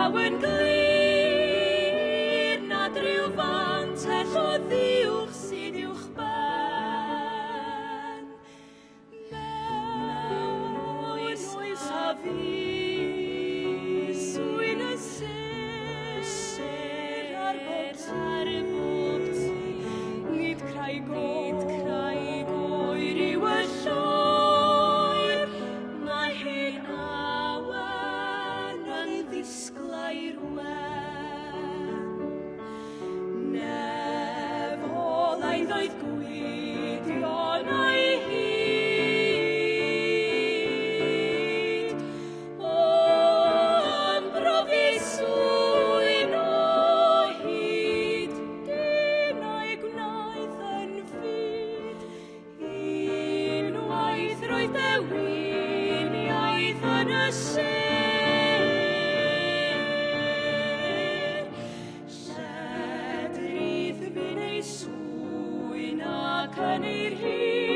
lawen glir nad ryw fantell o ddiwch sydd uwch ben. Mewn oes a fi, swyn y ser ar bob tŷ, nid craig oer yw y lloer, mae hi'n awen yn ddisglair wen. Nefolaidd oedd gwydion a'i hyd, o'n brofi swyn o hyd, dyn a'i gwnaeth yn fyd. Unwaith roedd dewiniaeth yn y sêr, lledrith fi'n ei swyn ac yn ei hyd.